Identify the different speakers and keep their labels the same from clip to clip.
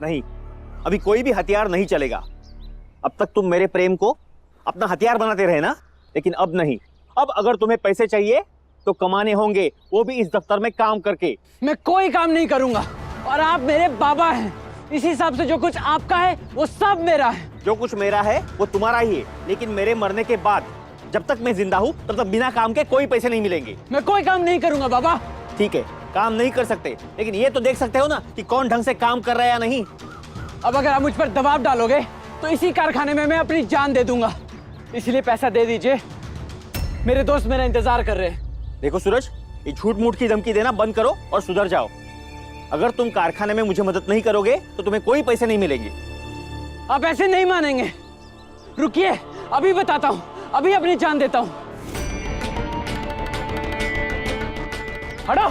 Speaker 1: नहीं, अभी कोई भी हथियार नहीं चलेगा। अब तक तुम मेरे प्रेम को अपना हथियार बनाते रहे ना, लेकिन अब नहीं। अब अगर तुम्हें पैसे चाहिए तो कमाने होंगे, वो भी इस दफ्तर में काम करके।
Speaker 2: मैं कोई काम नहीं करूंगा और आप मेरे बाबा हैं। इस हिसाब से जो कुछ आपका है वो सब मेरा है।
Speaker 1: जो कुछ मेरा है वो तुम्हारा ही है, लेकिन मेरे मरने के बाद जब तक मैं जिंदा हूँ तब तक बिना काम के कोई पैसे नहीं मिलेंगे।
Speaker 2: मैं कोई काम नहीं करूंगा बाबा।
Speaker 1: ठीक है, काम नहीं कर सकते, लेकिन ये तो देख सकते हो ना कि कौन ढंग से काम कर रहा है या नहीं।
Speaker 2: अब अगर आप मुझ पर दबाव डालोगे तो इसी कारखाने में मैं अपनी जान दे दूंगा। इसलिए पैसा दे दीजिए, मेरे दोस्त मेरा इंतजार कर रहे हैं।
Speaker 1: देखो सूरज, ये झूठ मूठ की धमकी देना बंद करो और सुधर जाओ। अगर तुम कारखाने में मुझे मदद नहीं करोगे तो तुम्हें कोई पैसे नहीं मिलेंगे।
Speaker 2: आप ऐसे नहीं मानेंगे। रुकिए, अभी बताता हूँ, अभी अपनी जान देता हूँ। हटो।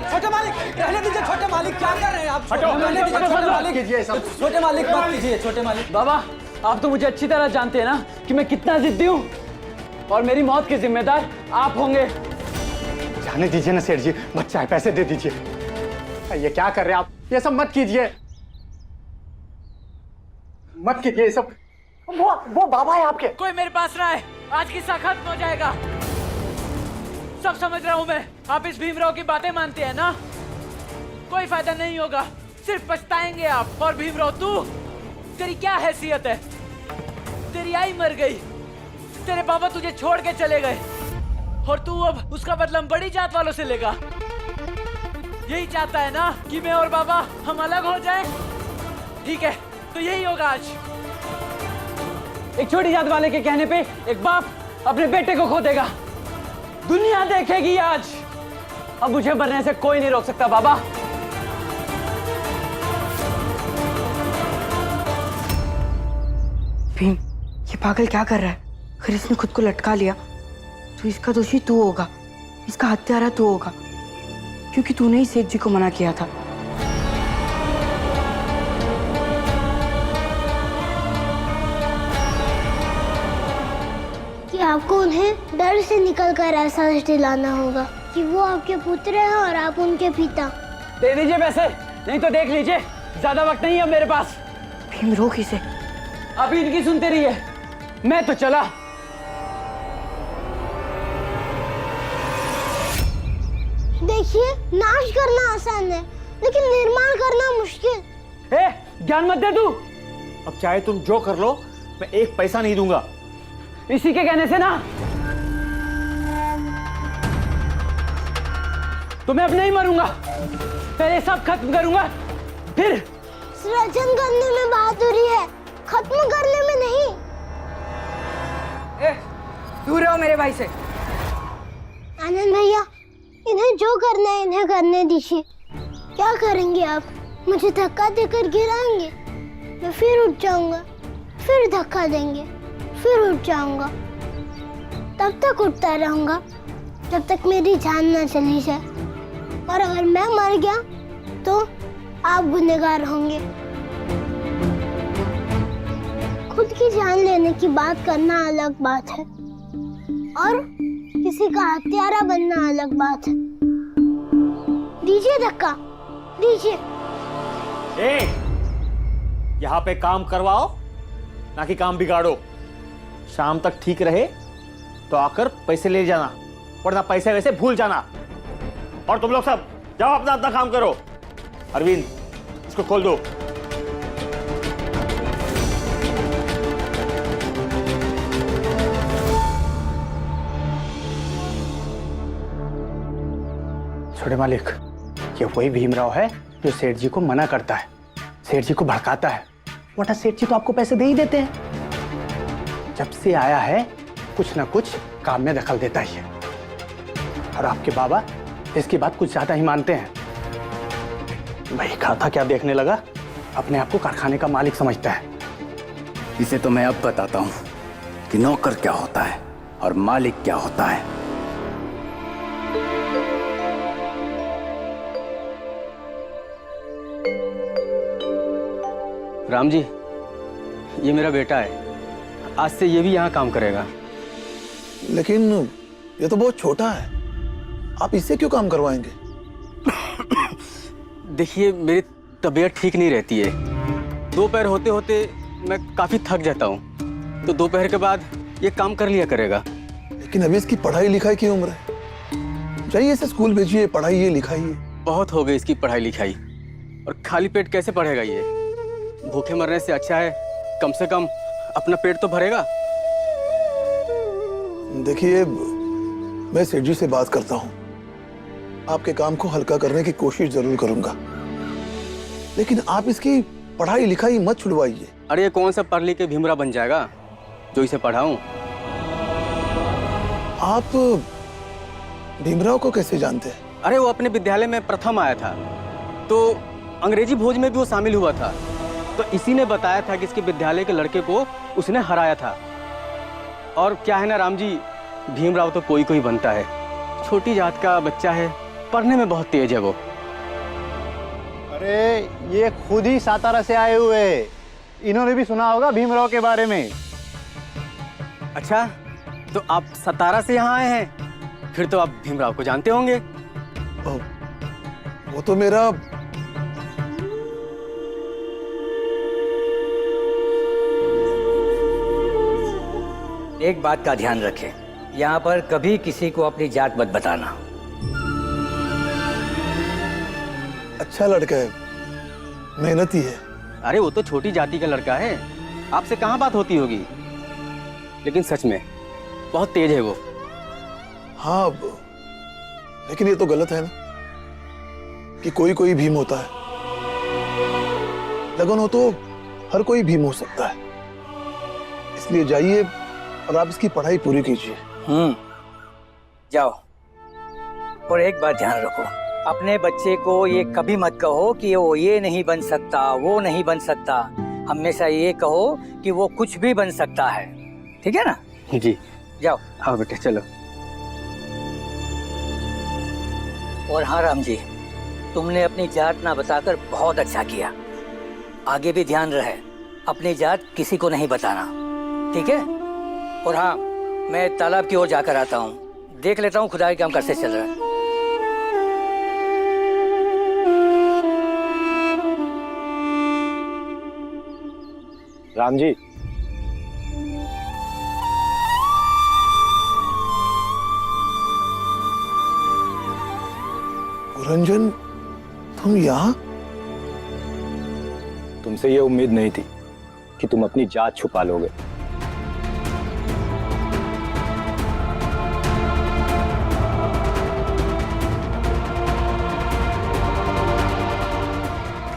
Speaker 3: छोटे मालिक, रहने दीजिए। छोटे मालिक, क्या कर रहे हैं आप?
Speaker 1: हटो।
Speaker 3: रहने दीजिए छोटे मालिक। कीजिए सब। छोटे मालिक मत कीजिए। छोटे मालिक।
Speaker 2: बाबा, आप तो मुझे अच्छी तरह जानते हैं ना कि मैं कितना जिद्दी हूँ, और मेरी मौत के जिम्मेदार आप होंगे।
Speaker 4: जाने दीजिए ना सेठ जी, बच्चा है, पैसे दे दीजिए। ये क्या कर रहे हैं आप? ये सब मत कीजिए, मत कीजिए ये सब। वो बाबा है आपके।
Speaker 2: कोई मेरे पास ना है, आज किस्सा खत्म हो जाएगा। सब समझ रहा हूँ मैं, आप इस भीमराव की बातें मानते हैं ना। कोई फायदा नहीं होगा, सिर्फ पछताएंगे आप। और भीमराव, तू, तेरी क्या हैसियत है? तेरी आई मर गई, तेरे बाबा तुझे छोड़ के चले गए, और तू अब उसका बदला बड़ी जात वालों से लेगा। यही चाहता है ना कि मैं और बाबा हम अलग हो जाएं? ठीक है, तो यही होगा आज। एक छोटी जात वाले के कहने पे एक बाप अपने बेटे को खो देगा। दुनिया देखेगी आज। अब मुझे मरने से कोई नहीं रोक सकता बाबा।
Speaker 5: भीम, ये पागल क्या कर रहा है? अगर इसने खुद को लटका लिया तो इसका दोषी तू होगा, इसका हत्यारा तू होगा, क्योंकि तूने ही सेठ जी को मना किया था।
Speaker 6: कि आपको उन्हें डर से निकलकर एहसास दिलाना होगा कि वो आपके पुत्र हैं और आप उनके पिता।
Speaker 2: दे दीजिए पैसे, नहीं तो देख लीजिए, ज्यादा वक्त नहीं है मेरे पास।
Speaker 5: भीम, रोक इसे।
Speaker 2: अभी इनकी सुनते रहिए, मैं तो चला।
Speaker 6: देखिए, नाश करना आसान है, लेकिन निर्माण करना मुश्किल।
Speaker 2: ए, ज्ञान मत दे तू।
Speaker 1: अब चाहे तुम जो कर लो, मैं एक पैसा नहीं दूंगा।
Speaker 2: इसी के कहने से ना तो मैं अब नहीं मरूंगा, पहले सब खत्म करूंगा, फिर
Speaker 6: सृजन करने में बहादुरी है, खत्म करने में नहीं।
Speaker 5: दूर रहो मेरे भाई से।
Speaker 6: आनंद भैया, इन्हें जो करना है इन्हें करने दीजिए। क्या करेंगे आप? मुझे धक्का देकर गिराएंगे, मैं फिर उठ जाऊंगा, फिर धक्का देंगे, फिर उठ जाऊंगा। तब तक उठता रहूंगा जब तक मेरी जान ना चली जाए। और अगर मैं मर गया तो आप गुनहगार होंगे। खुद की जान लेने की बात करना अलग बात है, और किसी का हत्यारा बनना अलग बात है। दीजिए धक्का, दीजिए।
Speaker 1: यहाँ पे काम करवाओ, ना कि काम बिगाड़ो। शाम तक ठीक रहे तो आकर पैसे ले जाना, वरना पैसे वैसे भूल जाना। और तुम लोग सब जाओ, अपना अपना काम करो। अरविंद, इसको खोल दो।
Speaker 4: छोटे मालिक, ये वही भीमराव है जो सेठ जी को मना करता है, सेठ जी को भड़काता है, वरना सेठ जी तो आपको पैसे दे ही देते हैं। जब से आया है कुछ ना कुछ काम में दखल देता ही है, और आपके बाबा इसकी बात कुछ ज्यादा ही मानते हैं। वही कहा था, क्या देखने लगा, अपने आप को कारखाने का मालिक समझता है।
Speaker 7: इसे तो मैं अब बताता हूं कि नौकर क्या होता है और मालिक क्या होता है।
Speaker 2: राम जी, ये मेरा बेटा है, आज से ये भी यहाँ काम करेगा।
Speaker 8: लेकिन ये तो बहुत छोटा है, आप इससे क्यों काम करवाएंगे?
Speaker 2: देखिए, मेरे
Speaker 3: तबीयत ठीक नहीं रहती है। दोपहर होते होते मैं काफ़ी थक जाता हूँ, तो दोपहर के बाद ये काम कर लिया करेगा।
Speaker 8: लेकिन अभी इसकी पढ़ाई लिखाई की उम्र है, चाहिए इसे स्कूल भेजिए, पढ़ाइए लिखाइए।
Speaker 3: बहुत हो गई इसकी पढ़ाई लिखाई, और खाली पेट कैसे पढ़ेगा ये? भूखे मरने से अच्छा है कम से कम अपना पेट तो भरेगा।
Speaker 8: देखिए, मैं सेठ जी से बात करता हूँ, आपके काम को हल्का करने की कोशिश जरूर करूंगा, लेकिन आप इसकी पढ़ाई लिखाई मत छुड़वाइए।
Speaker 3: अरे ये कौन सा पढ़ लिख के भीमराव बन जाएगा जो इसे पढ़ाऊं?
Speaker 8: आप भीमराव को कैसे जानते हैं?
Speaker 3: अरे वो अपने विद्यालय में प्रथम आया था, तो अंग्रेजी भोज में भी वो शामिल हुआ था, तो इसी ने बताया था कि इसके विद्यालय के लड़के को उसने हराया था। और क्या है ना राम जी, भीमराव तो कोई कोई बनता है, छोटी जात का बच्चा है, पढ़ने में बहुत तेज है वो।
Speaker 4: अरे ये खुद ही सातारा से आए हुए हैं, इन्होंने भी सुना होगा भीमराव के बारे में।
Speaker 3: अच्छा, तो आप सतारा से यहाँ आए हैं, फिर तो आप भीमराव को जानते होंगे।
Speaker 8: वो तो मेरा
Speaker 9: एक बात का ध्यान रखें, यहाँ पर कभी किसी को अपनी जात मत बताना।
Speaker 8: अच्छा लड़का है, मेहनती है।
Speaker 3: अरे वो तो छोटी जाति का लड़का है, आपसे कहाँ बात होती होगी, लेकिन सच में बहुत तेज है वो।
Speaker 8: हाँ, लेकिन ये तो गलत है ना कि कोई कोई भीम होता है। लगन हो तो हर कोई भीम हो सकता है। इसलिए जाइए और आप इसकी पढ़ाई पूरी कीजिए।
Speaker 9: जाओ, और एक बात ध्यान रखो, अपने बच्चे को ये कभी मत कहो कि वो ये नहीं बन सकता, वो नहीं बन सकता। हमेशा ये कहो कि वो कुछ भी बन सकता है, ठीक है ना?
Speaker 3: जी।
Speaker 9: जाओ।
Speaker 3: हाँ बेटे चलो।
Speaker 9: और हाँ राम जी, तुमने अपनी जात ना बताकर बहुत अच्छा किया। आगे भी ध्यान रहे, अपनी जात किसी को नहीं बताना, ठीक है? और हाँ, मैं तालाब की ओर जाकर आता हूँ, देख लेता हूँ खुदाई काम कैसे चल रहा है।
Speaker 4: राम जी,
Speaker 8: रंजन, तुम यहाँ?
Speaker 4: तुमसे ये उम्मीद नहीं थी कि तुम अपनी जात छुपा लोगे।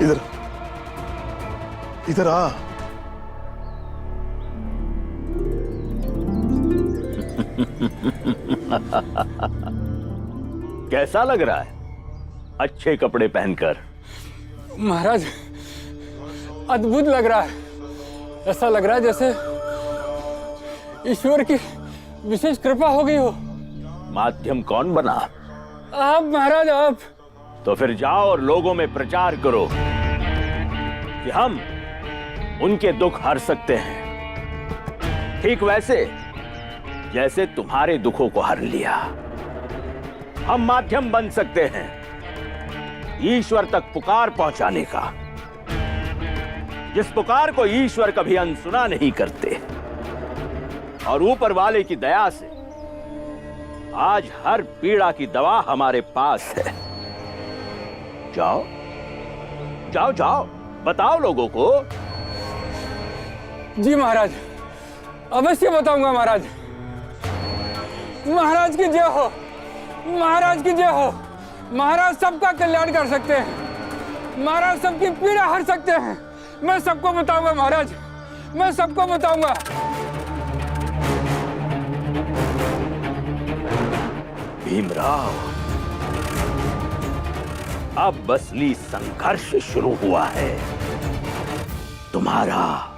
Speaker 8: इधर इधर आ।
Speaker 10: कैसा लग रहा है अच्छे कपड़े पहनकर?
Speaker 11: महाराज, अद्भुत लग रहा है। ऐसा लग रहा है जैसे ईश्वर की विशेष कृपा हो गई हो।
Speaker 10: माध्यम कौन बना?
Speaker 11: आप महाराज, आप।
Speaker 10: तो फिर जाओ और लोगों में प्रचार करो कि हम उनके दुख हर सकते हैं, ठीक वैसे जैसे तुम्हारे दुखों को हर लिया। हम माध्यम बन सकते हैं ईश्वर तक पुकार पहुंचाने का, जिस पुकार को ईश्वर कभी अनसुना नहीं करते। और ऊपर वाले की दया से आज हर पीड़ा की दवा हमारे पास है। जाओ जाओ जाओ, बताओ लोगों को।
Speaker 11: जी महाराज, अवश्य बताऊंगा महाराज। महाराज की जय हो, महाराज की जय हो। महाराज सबका कल्याण कर सकते हैं, महाराज सबकी पीड़ा हर सकते हैं। मैं सबको बताऊंगा महाराज, मैं सबको बताऊंगा।
Speaker 10: भीमराव, अब असली संघर्ष शुरू हुआ है तुम्हारा।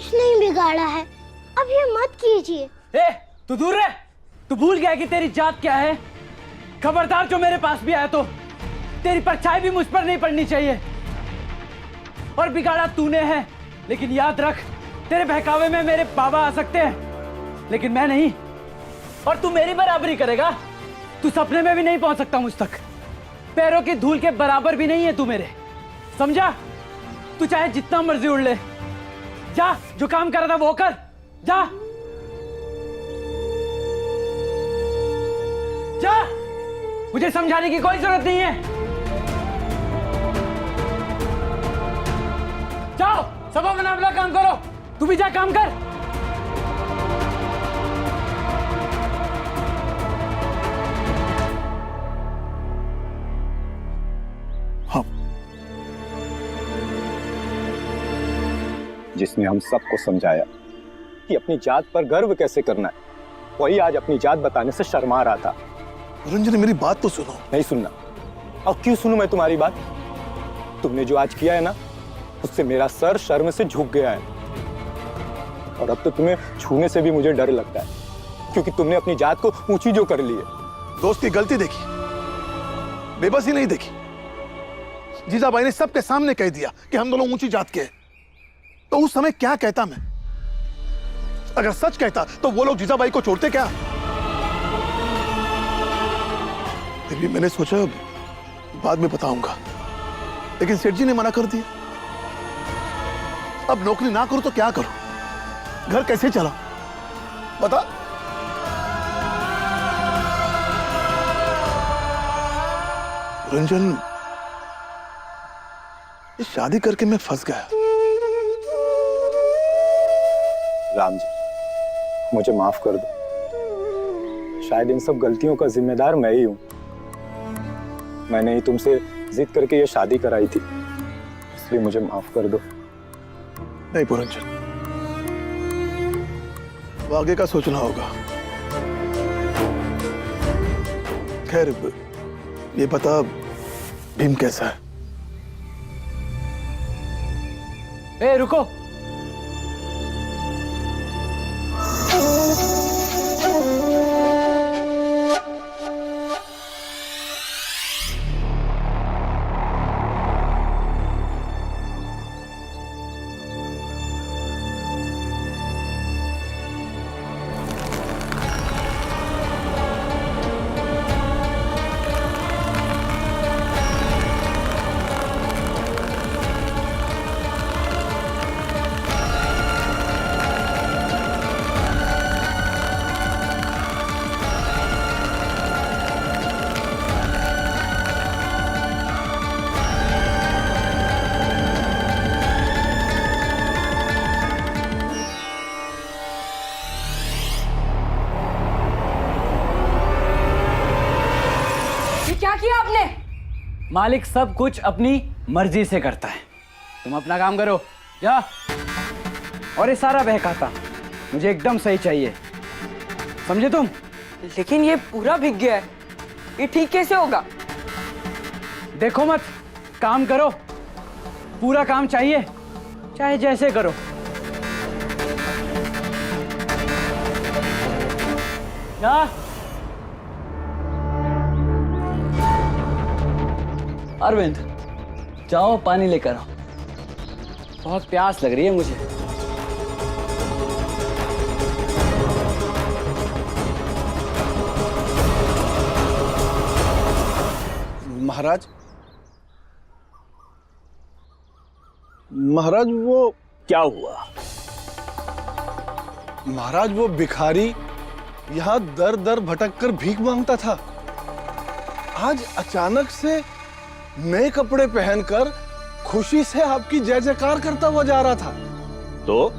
Speaker 6: कुछ नहीं बिगाड़ा है, अब ये मत कीजिए।
Speaker 2: ए, तू दूर रह। तू भूल गया कि तेरी जात क्या है? खबरदार जो मेरे पास भी आया तो तेरी परछाई भी मुझ पर नहीं पड़नी चाहिए। और बिगाड़ा तूने है, लेकिन याद रख, तेरे बहकावे में मेरे बाबा आ सकते हैं, लेकिन मैं नहीं। और तू मेरी बराबरी करेगा? तू सपने में भी नहीं पहुंच सकता मुझ तक। पैरों की धूल के बराबर भी नहीं है तू मेरे, समझा? तू चाहे जितना मर्जी उड़ ले, जा, जो काम कर रहा था वो कर, जा जा। मुझे समझाने की कोई जरूरत नहीं है। जाओ, सब अपना अपना काम करो। तू भी जा, काम कर।
Speaker 8: हाँ,
Speaker 12: जिसने हम सबको समझाया कि अपनी जात पर गर्व कैसे करना है, वही आज अपनी जात बताने से शर्मा रहा था।
Speaker 8: रंजन, मेरी बात तो सुनो।
Speaker 12: नहीं सुनना। और क्यों सुनूं मैं तुम्हारी बात? तुमने जो आज किया है ना, उससे मेरा सर शर्म से झुक गया है। और अब तो तुम्हें छूने से भी मुझे डर लगता है, क्योंकि तुमने अपनी जात को ऊंची जो कर ली है।
Speaker 8: दोस्त की गलती देखी, बेबसी नहीं देखी। जीजाबाई ने सबके सामने कह दिया कि हम दोनों ऊंची जात के हैं। तो उस समय क्या कहता मैं? अगर सच कहता तो वो लोग जीजाबाई को छोड़ते क्या? फिर भी मैंने सोचा बाद में बताऊंगा, लेकिन सेठ जी ने मना कर दिया। अब नौकरी ना करूं तो क्या करूं? घर कैसे चला बता? रंजन, ये शादी करके मैं फंस गया।
Speaker 12: राम जी, मुझे माफ कर दो। शायद इन सब गलतियों का जिम्मेदार मैं ही हूं। मैंने ही तुमसे जिद करके ये शादी कराई थी, इसलिए मुझे माफ कर दो।
Speaker 8: नहीं पुरंजन, वो आगे का सोचना होगा। खैर, ये बता, भीम कैसा है?
Speaker 2: ए, रुको।
Speaker 5: क्या किया आपने?
Speaker 2: मालिक सब कुछ अपनी मर्जी से करता है। तुम अपना काम करो, जा। और ये सारा बहकाता मुझे एकदम सही चाहिए, समझे तुम?
Speaker 5: लेकिन ये पूरा भीग गया है, ये ठीक कैसे होगा?
Speaker 2: देखो मत, काम करो। पूरा काम चाहिए, चाहे जैसे करो। जा। अरविंद, जाओ पानी लेकर आओ, बहुत प्यास लग रही है मुझे।
Speaker 8: महाराज, महाराज वो
Speaker 10: क्या हुआ?
Speaker 8: महाराज वो भिखारी यहाँ दर दर भटक कर भीख मांगता था। आज अचानक से नए कपड़े पहनकर खुशी से आपकी जय जयकार करता हुआ जा रहा था।
Speaker 10: तो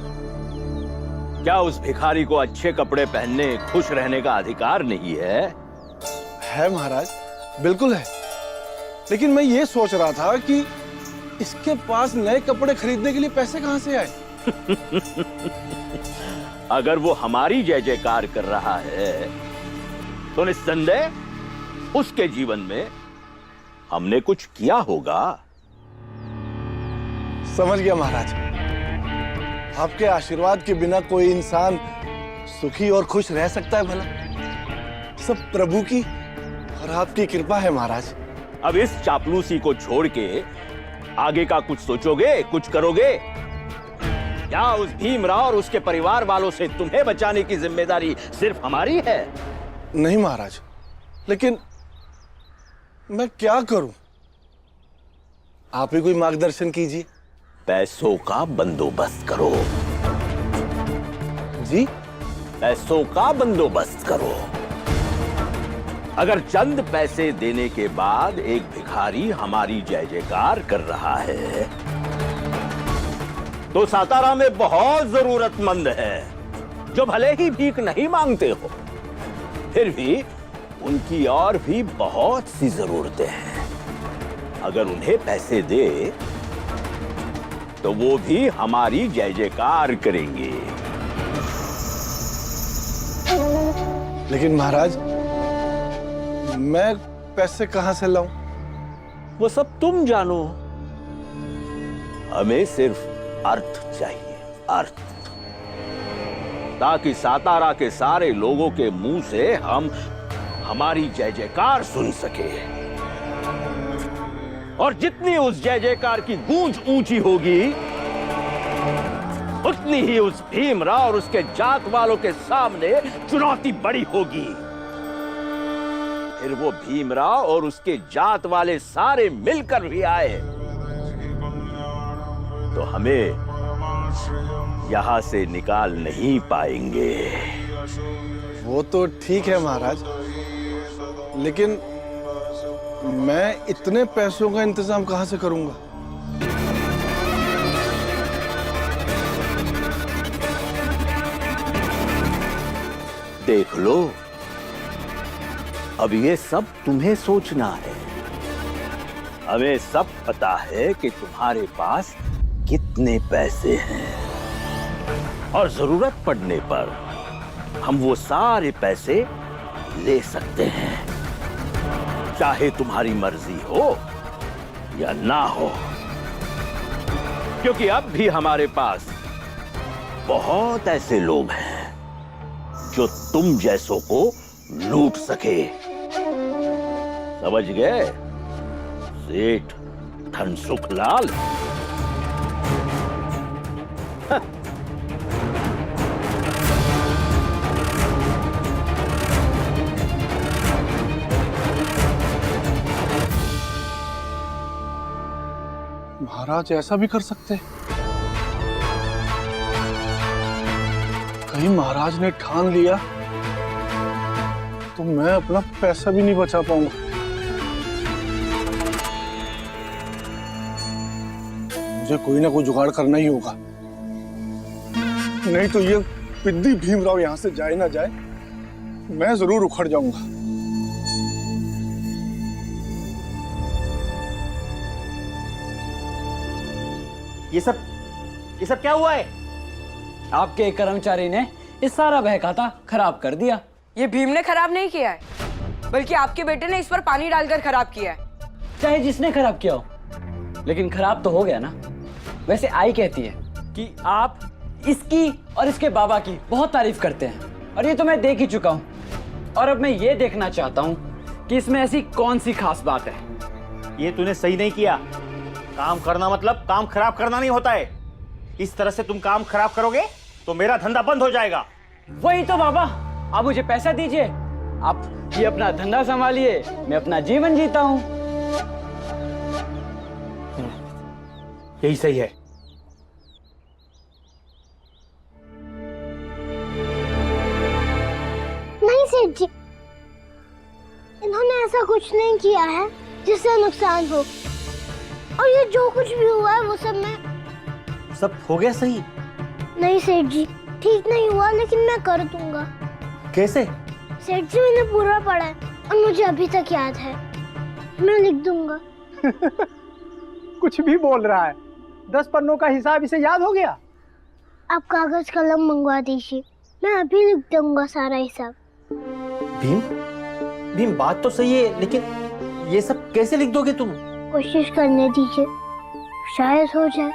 Speaker 10: क्या उस भिखारी को अच्छे कपड़े पहनने, खुश रहने का अधिकार नहीं है?
Speaker 8: है महाराज, बिल्कुल है। लेकिन मैं ये सोच रहा था कि इसके पास नए कपड़े खरीदने के लिए पैसे कहां से आए?
Speaker 10: अगर वो हमारी जय जयकार कर रहा है तो निस्संदेह उसके जीवन में हमने कुछ किया होगा।
Speaker 8: समझ गया महाराज। आपके आशीर्वाद के बिना कोई इंसान सुखी और खुश रह सकता है भला? सब प्रभु की और आपकी कृपा है महाराज।
Speaker 10: अब इस चापलूसी को छोड़ के आगे का कुछ सोचोगे, कुछ करोगे? क्या उस भीमराव और उसके परिवार वालों से तुम्हें बचाने की जिम्मेदारी सिर्फ हमारी है?
Speaker 8: नहीं महाराज, लेकिन मैं क्या करूं? आप ही कोई मार्गदर्शन कीजिए।
Speaker 10: पैसों का बंदोबस्त करो।
Speaker 8: जी?
Speaker 10: पैसों का बंदोबस्त करो। अगर चंद पैसे देने के बाद एक भिखारी हमारी जय जयकार कर रहा है तो सातारा में बहुत जरूरतमंद है जो भले ही भीख नहीं मांगते हो, फिर भी उनकी और भी बहुत सी जरूरतें हैं। अगर उन्हें पैसे दे तो वो भी हमारी जय जयकार करेंगे।
Speaker 8: लेकिन महाराज, मैं पैसे कहां से लाऊं?
Speaker 10: वो सब तुम जानो। हमें सिर्फ अर्थ चाहिए, अर्थ, ताकि सातारा के सारे लोगों के मुंह से हम हमारी जय जयकार सुन सके। और जितनी उस जय जयकार की गूंज ऊंची होगी, उतनी ही उस भीमराव और उसके जात वालों के सामने चुनौती बड़ी होगी। फिर वो भीमराव और उसके जात वाले सारे मिलकर भी आए तो हमें यहां से निकाल नहीं पाएंगे।
Speaker 8: वो तो ठीक है महाराज, लेकिन मैं इतने पैसों का इंतजाम कहां से करूंगा?
Speaker 10: देख लो, अब ये सब तुम्हें सोचना है। हमें सब पता है कि तुम्हारे पास कितने पैसे हैं और जरूरत पड़ने पर हम वो सारे पैसे ले सकते हैं, चाहे तुम्हारी मर्जी हो या ना हो, क्योंकि अब भी हमारे पास बहुत ऐसे लोग हैं जो तुम जैसों को लूट सके। समझ गए सेठ धनसुखलाल?
Speaker 8: महाराज ऐसा भी कर सकते? कहीं महाराज ने ठान लिया तो मैं अपना पैसा भी नहीं बचा पाऊंगा। मुझे कोई ना कोई जुगाड़ करना ही होगा, नहीं तो ये पिद्दी भीमराव यहां से जाए ना जाए, मैं जरूर उखड़ जाऊंगा।
Speaker 1: ये सब क्या हुआ है?
Speaker 2: आपके एक कर्मचारी ने इस सारा बहकाता खराब कर दिया।
Speaker 5: ये भीम ने खराब नहीं किया है, बल्कि आपके बेटे ने इस पर पानी डालकर खराब किया है।
Speaker 2: चाहे जिसने खराब किया हो, लेकिन खराब तो हो गया ना। वैसे आई कहती है कि आप इसकी और इसके बाबा की बहुत तारीफ करते हैं, और ये तो मैं देख ही चुका हूँ। और अब मैं ये देखना चाहता हूँ कि इसमें ऐसी कौन सी खास बात है।
Speaker 1: ये तूने सही नहीं किया। काम करना मतलब काम खराब करना नहीं होता है। इस तरह से तुम काम खराब करोगे तो मेरा धंधा बंद हो जाएगा।
Speaker 2: वही तो बाबा, आप मुझे पैसा दीजिए, आप ये अपना धंधा संभालिए, मैं अपना जीवन जीता हूँ।
Speaker 1: यही सही है।
Speaker 6: नहीं सेठ जी, इन्होंने ऐसा कुछ नहीं किया है जिससे नुकसान हो, और ये जो कुछ भी हुआ है वो सब
Speaker 1: हो गया सही?
Speaker 6: नहीं सेठ जी, ठीक नहीं हुआ, लेकिन मैं कर दूंगा।
Speaker 1: कैसे?
Speaker 6: सेठ जी, मैंने पूरा पढ़ा है और मुझे अभी तक याद है, मैं लिख दूंगा।
Speaker 4: कुछ भी बोल रहा है। 10 पन्नों का हिसाब इसे याद हो गया।
Speaker 6: आप कागज कलम मंगवा दीजिए, मैं अभी लिख दूंगा सारा हिसाब।
Speaker 1: भीम बात तो सही है, लेकिन ये सब कैसे लिख दोगे तुम?
Speaker 6: कोशिश करने दीजिए, शायद हो जाए।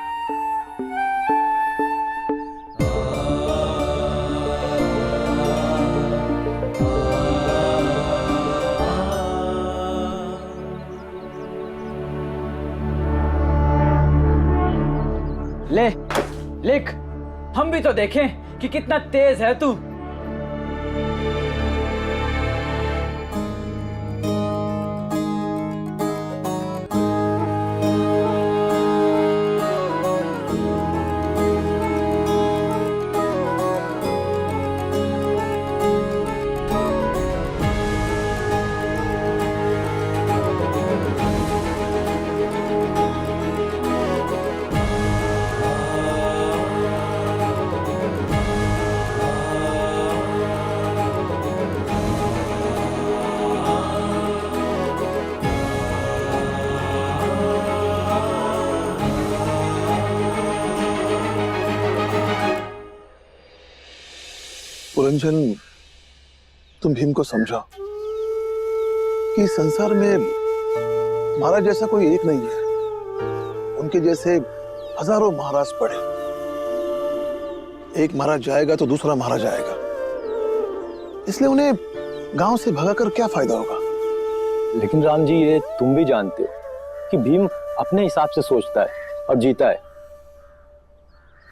Speaker 2: हम भी तो देखें कि कितना तेज है तू।
Speaker 8: पुरंजन, तुम भीम को समझो कि इस संसार में महाराज जैसा कोई एक नहीं है। उनके जैसे हजारों महाराज पड़े। एक महाराज जाएगा तो दूसरा महाराज आएगा, इसलिए उन्हें गांव से भगाकर क्या फायदा होगा।
Speaker 12: लेकिन राम जी, ये तुम भी जानते हो कि भीम अपने हिसाब से सोचता है और जीता है,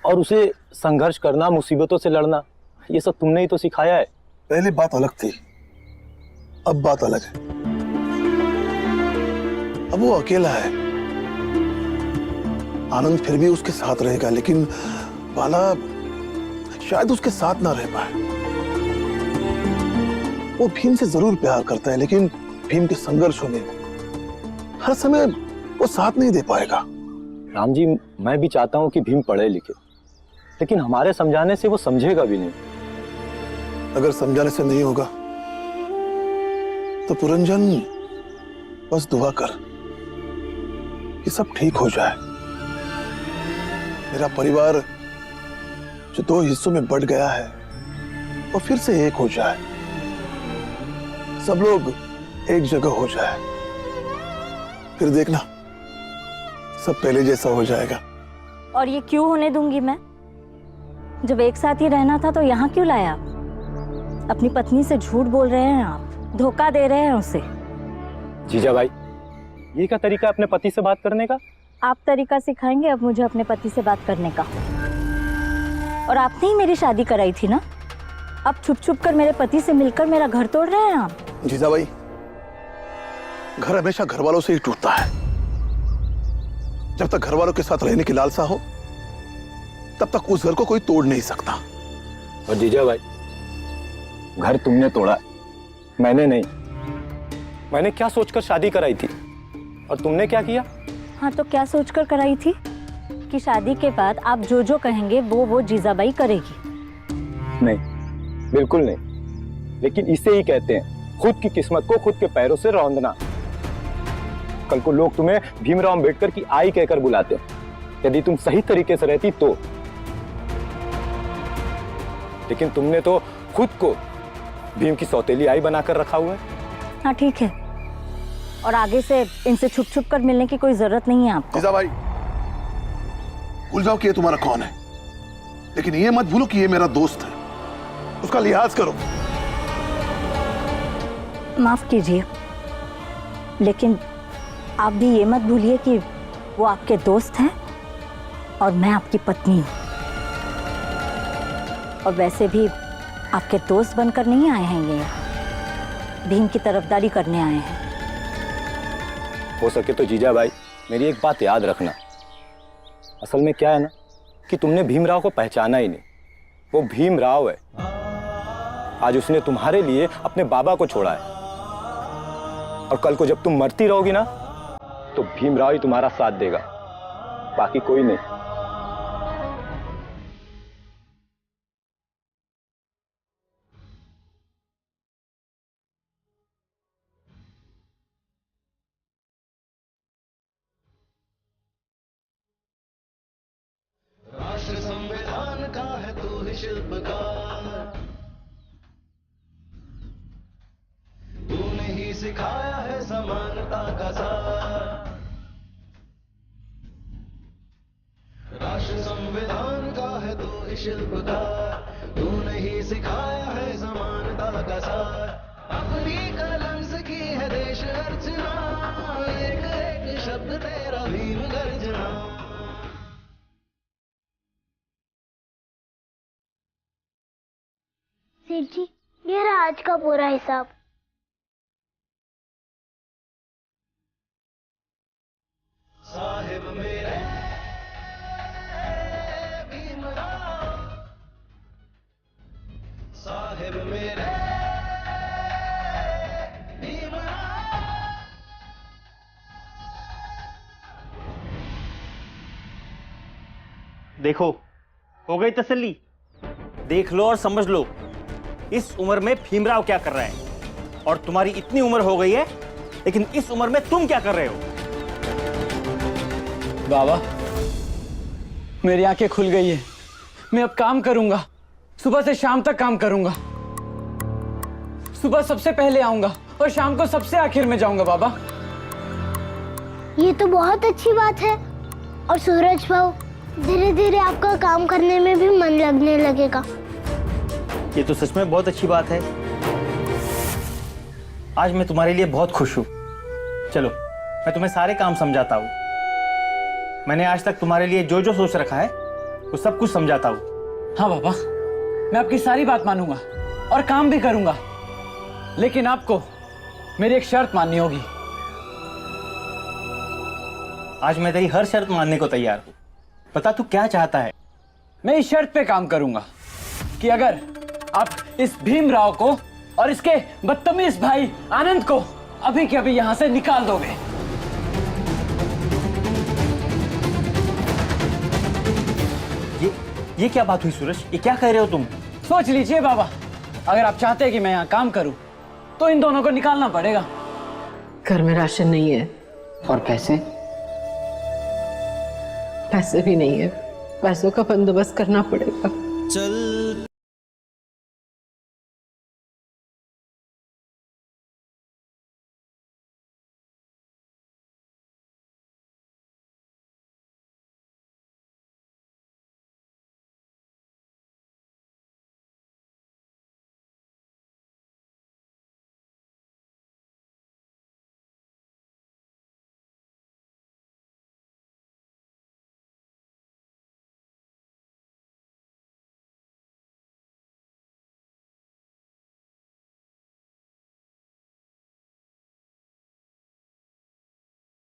Speaker 12: और उसे संघर्ष करना, मुसीबतों से लड़ना, ये सब तुमने ही तो सिखाया है।
Speaker 8: पहले बात अलग थी, अब बात अलग है। अब वो अकेला है, आनंद फिर भी उसके साथ रहेगा, लेकिन बाला शायद उसके साथ ना रह पाए। वो भीम से जरूर प्यार करता है, लेकिन भीम के संघर्षों में हर समय वो साथ नहीं दे पाएगा।
Speaker 12: राम जी, मैं भी चाहता हूं कि भीम पढ़े लिखे, लेकिन हमारे समझाने से वो समझेगा भी नहीं।
Speaker 8: अगर समझाने से नहीं होगा तो पुरंजन बस दुआ कर कि सब ठीक हो जाए। मेरा परिवार जो दो हिस्सों में बंट गया है वो फिर से एक हो जाए, सब लोग एक जगह हो जाए, फिर देखना सब पहले जैसा हो जाएगा।
Speaker 13: और ये क्यों होने दूंगी मैं? जब एक साथ ही रहना था तो यहाँ क्यों लाया? अपनी पत्नी से झूठ बोल रहे हैं आप, धोखा दे रहे हैं उसे।
Speaker 12: जीजा भाई, ये क्या तरीका है अपने पति से बात करने का?
Speaker 13: आप तरीका सिखाएंगे अब मुझे अपने पति से बात करने का। और आपने ही मेरी शादी कराई थी ना, अब छुप छुप कर मेरे पति से मिलकर मेरा घर तोड़ रहे हैं आप।
Speaker 8: जीजा भाई, घर हमेशा घर वालों से ही टूटता है। जब तक घर वालों के साथ रहने की लालसा हो तब तक उस घर को कोई तोड़ नहीं सकता।
Speaker 12: और जीजा भाई, घर तुमने तोड़ा, मैंने नहीं। मैंने क्या सोचकर शादी कराई थी और तुमने क्या किया?
Speaker 13: हाँ, तो क्या सोचकर कराई थी कि शादी के बाद आप जो जो कहेंगे वो जीजाबाई करेगी।
Speaker 12: नहीं, बिल्कुल नहीं। लेकिन इसे ही कहते हैं खुद की किस्मत को खुद के पैरों से रौंदना। कल को लोग तुम्हें भीमराव अंबेडकर की आई कहकर बुलाते हैं, यदि तुम सही तरीके से रहती तो। लेकिन तुमने तो खुद को भीम की सौतेली आई बनाकर रखा हुआ है।
Speaker 13: हाँ ठीक है, और आगे से इनसे छुप छुप कर मिलने की कोई जरूरत नहीं है आपको।
Speaker 8: जीजा भाई, भूल जाओ कि ये तुम्हारा कौन है, लेकिन ये मत भूलो कि ये मेरा दोस्त है, उसका लिहाज करो।
Speaker 13: माफ कीजिए, लेकिन आप भी ये मत भूलिए कि वो आपके दोस्त हैं और मैं आपकी पत्नी हूँ। और वैसे भी आपके दोस्त बनकर नहीं आए हैं ये, भीम की तरफदारी करने आए हैं।
Speaker 12: हो सके तो जीजा भाई, मेरी एक बात याद रखना। असल में क्या है ना कि तुमने भीमराव को पहचाना ही नहीं। वो भीमराव है, आज उसने तुम्हारे लिए अपने बाबा को छोड़ा है, और कल को जब तुम मरती रहोगी ना तो भीमराव ही तुम्हारा साथ देगा, बाकी कोई नहीं।
Speaker 14: राष्ट्र संविधान का है तू ही शिल्पकार, तूने ही सिखाया है समानता का सार। राष्ट्र संविधान का है तू ही शिल्पकार, तूने ही सिखाया है समानता का सार। अपनी कलम से की है देश अर्चना, एक एक शब्द तेरा भीम गर्जना।
Speaker 6: सेठ जी, ये रहा आज का पूरा हिसाब।
Speaker 14: साहिब मेरे भीमराव, साहिब मेरे भीमराव।
Speaker 1: देखो, हो गई तसल्ली। देख लो और समझ लो इस उम्र में भीमराव क्या कर रहा है, और तुम्हारी इतनी उम्र हो गई है लेकिन इस उम्र में तुम क्या कर रहे हो?
Speaker 2: बाबा, मेरी आंखें खुल गई है। मैं अब काम करूंगा, सुबह से शाम तक काम करूंगा। सुबह सबसे पहले आऊंगा और शाम को सबसे आखिर में जाऊंगा। बाबा,
Speaker 6: ये तो बहुत अच्छी बात है। और सूरज भाऊ, धीरे धीरे आपका काम करने में भी मन लगने लगेगा।
Speaker 1: ये तो सच में बहुत अच्छी बात है। आज मैं तुम्हारे लिए बहुत खुश हूं। चलो, मैं तुम्हें सारे काम समझाता हूं। मैंने आज तक तुम्हारे लिए जो जो सोच रखा है वो सब कुछ समझाता हूं।
Speaker 2: हाँ बाबा, मैं आपकी सारी बात मानूंगा और काम भी करूंगा, लेकिन आपको मेरी एक शर्त माननी होगी।
Speaker 1: आज मैं तेरी हर शर्त मानने को तैयार हूं। बता तू क्या चाहता है?
Speaker 2: मैं इस शर्त पे काम करूंगा कि अगर आप इस भीमराव को और इसके बदतमीज भाई आनंद को अभी के अभी यहां से निकाल दोगे।
Speaker 1: ये क्या बात हुई सूरज? ये क्या कह रहे हो तुम?
Speaker 2: सोच लीजिए बाबा, अगर आप चाहते हैं कि मैं यहाँ काम करूं तो इन दोनों को निकालना पड़ेगा।
Speaker 15: घर में राशन नहीं है
Speaker 4: और पैसे?
Speaker 15: पैसे भी नहीं है, पैसों का बंदोबस्त करना पड़ेगा।
Speaker 14: चल